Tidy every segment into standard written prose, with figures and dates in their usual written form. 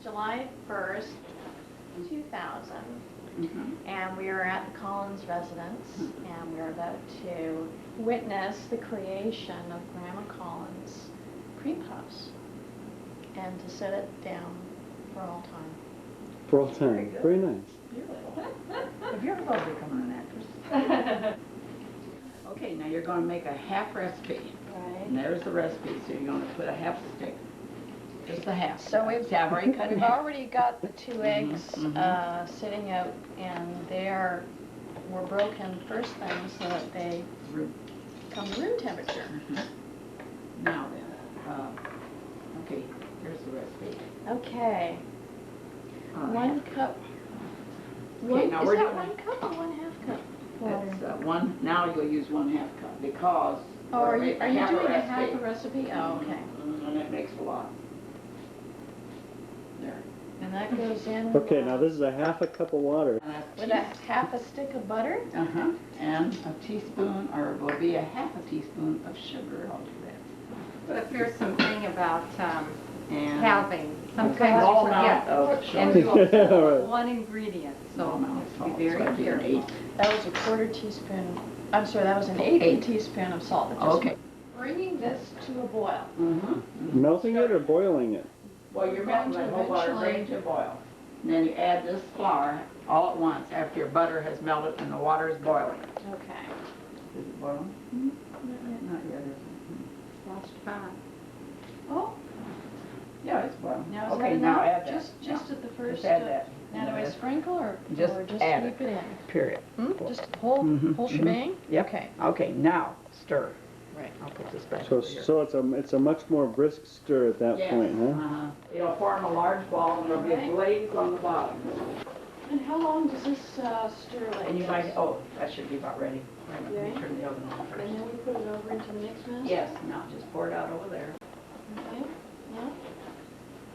July 1st, 2000. And we are at the Collins residence, and we're about to witness the creation of Grandma Collins' cream puffs, and to set it down for all time. For all time. Very nice. If you're supposed to become an actress. Okay, now you're going to make a half recipe. Right. And there's the recipe, so you're going to put a half stick. Just a half. So we've we've already got the 2 eggs sitting out, and were broken first thing so that they come to room temperature. Now then, okay, here's the recipe. Okay. 1 cup. Okay, now we're doing 1 cup or 1/2 cup? That's one. Now you'll use 1/2 cup because. Oh, are you doing a half recipe. a recipe? Oh, okay. And it makes a lot. There. And that goes in. Okay, now this is a 1/2 cup of water. With a 1/2 stick of butter. And a teaspoon, or it will be a 1/2 teaspoon of sugar. I'll do that. But if there's something about And halving, sometimes small you amount forget. of And sugar. do Right. one ingredient, Small so amount. you have to be very careful. That was a 1/4 teaspoon. I'm sorry, that was an 1/8 teaspoon of salt. Okay. Bringing this to a boil. Melting it or boiling it? Well, you're melting the whole butter, bring it to a boil. And then you add this flour all at once after your butter has melted and the water is boiling. Okay. Is it boiling? Not yet, is it? Watch fire. Oh, Yeah, it's boiling. now is Okay, that now enough? add that. Just at the first. Just add that. Now do I sprinkle or Just just add sweep it in? Period. Just the whole shebang? Yep. Okay. Okay, now stir. Right. I'll put this back So, over here. so it's a much more brisk stir at that Yes, point, huh? It'll form a large ball and there'll be a glaze on the bottom. And how long does this stir like And you this? might, oh, that should be about ready. Wait a minute, let me Yeah. turn the oven on And first. then we put it over into the mix mass? Yes, now just pour it out over there. Okay, yeah,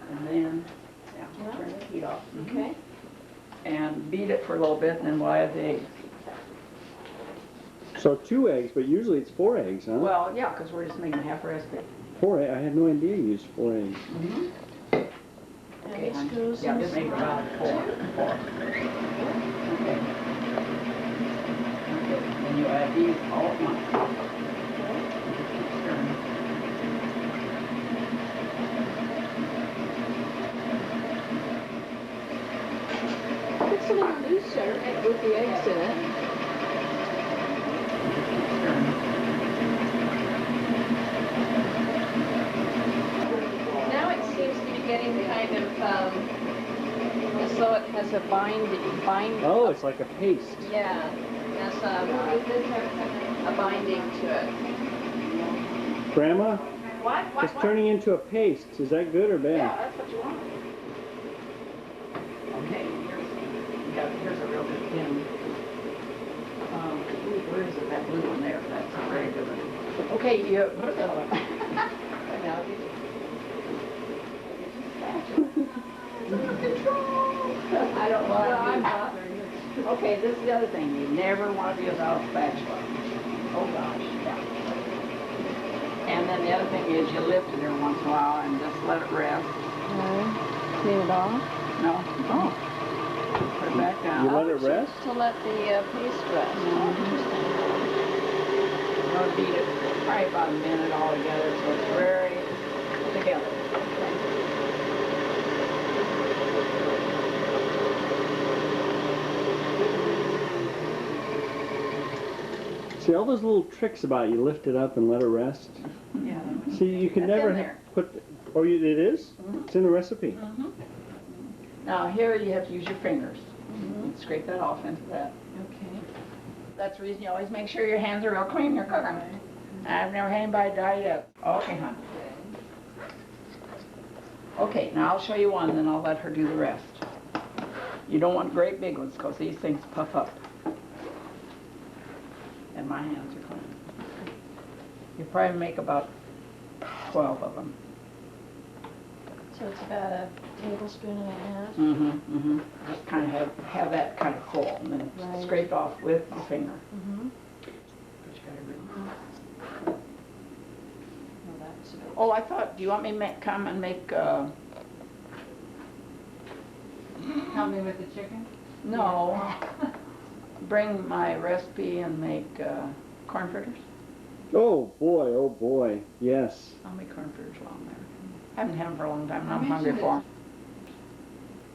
And then, Yeah. turn the heat off. okay. And beat it for a little bit and then we'll add the eggs. So 2 eggs, but usually it's 4 eggs, huh? Well, yeah, because we're just making a half recipe. 4 eggs? I had no idea you used 4 eggs. And Okay, this honey. goes Yeah, in just make the about slot. 4. Okay. Okay. Then you add these all at once. Keep stirring. It's a little looser with the eggs in it. Now it seems to be getting kind of, as though it has a bind. Oh, it's like a paste. Yeah, has a binding to it. Grandma, What? it's turning into a paste. Is that good or bad? Yeah, that's what you want. Okay, here's a real good pin. Where is it? That blue one there. That's a very good one. Okay, you put that on. Now I don't want to. I'm bothering you. Okay, this is the other thing. You never want to be without a spatula. Oh gosh, yeah. And then the other thing is you lift it every once in a while and just let it rest. Clean it off? No? Oh. Put it back down. You let it rest? To let the paste rest. I'll beat it probably about a minute all together so it's very together. See, all those little tricks about you lift it up and let it rest. Yeah. See, you can That's never in there. put, oh, it is? It's in the recipe. Now here you have to use your fingers. Scrape that off into that. Okay. That's the reason you always make sure your hands are real clean when you're cooking. I've never had anybody die yet. Okay, hon. Okay, now I'll show you one, then I'll let her do the rest. You don't want great big ones, because these things puff up. And my hands are clean. You probably make about 12 of them. So it's about a tablespoon and a half? Just kind of have that kind of full, and then Right. scrape off with your finger. Mm-hmm. But you gotta really- Well, that's a bit. Oh, I thought, do you want me to come and make Help me with the chicken? No. Bring my recipe and make corn fritters. Oh boy, yes. I'll make corn fritters while I'm there. Haven't had them for a long time, and I I'm hungry mentioned for it.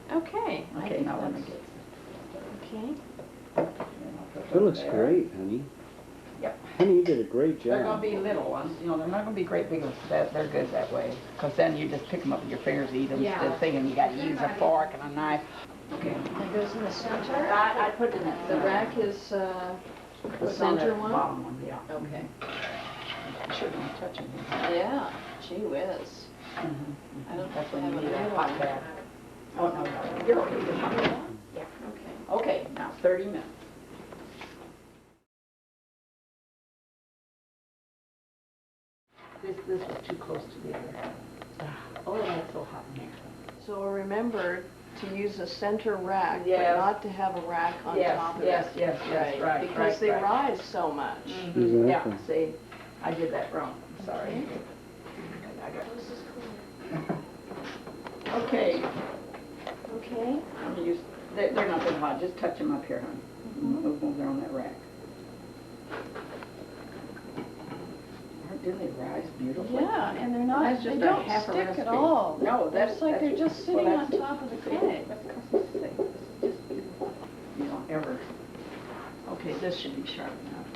them. Okay. I Okay, think now let me that's- get. Okay. That looks great, honey. Yep. Honey, you did a great They're gonna job. be little ones, you know, they're not gonna be great big ones, they're good that way. Cause then you just pick them up with your fingers, eat them, Yeah. instead of thinking you gotta use a fork and a knife. Okay. That goes in the center. I put it in that. The rack is the It's on center that one? bottom one, yeah. Okay. You sure don't touch it. Yeah, gee whiz. I don't That's when have you a need a real hot one. pad. Oh, no, you're okay, you're fine. Okay. Okay, now 30 minutes. This was too close to the other. Oh, it's so hot in here. So remember to use a center rack, but Yes. not to have a rack on top of it. Yes, right. Because they right. rise so much. Mhm. Yeah, Exactly. see, I did that wrong, sorry. I got- This is cool. Okay, Okay. I'm gonna use, they're not that hot, just touch them up here, hon. Move them on that rack. Didn't they rise beautifully? Yeah, and they're not, That's they just a don't half a stick recipe. at all. No, that's. It's like they're just sitting well, on that's- top of the see, cake. that's 'cause it's thick. This is just beautiful. You don't ever. Okay, this should be sharp enough.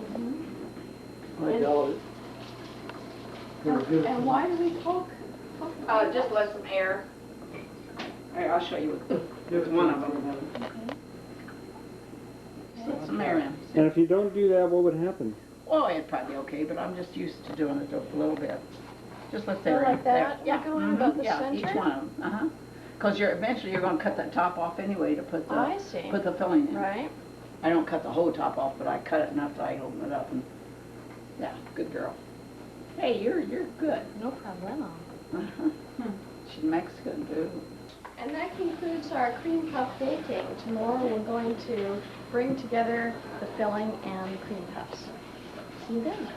And why do we poke? Just let some air. I'll show you. There's one of them. Let some air in. And if you don't do that, what would happen? Well, it'd probably be okay, but I'm just used to doing it a little bit. Just let Oh, there. like that? Yeah. You're going about the Yeah, center? each one of them. Because eventually you're going to cut that top off anyway to put I the see. put the filling in. Right? I don't cut the whole top off, but I cut it enough that I open it up and yeah, good girl. Hey, you're good. No problemo. She's Mexican too. And that concludes our cream puff baking. Tomorrow we're going to bring together the filling and the cream puffs. See you then.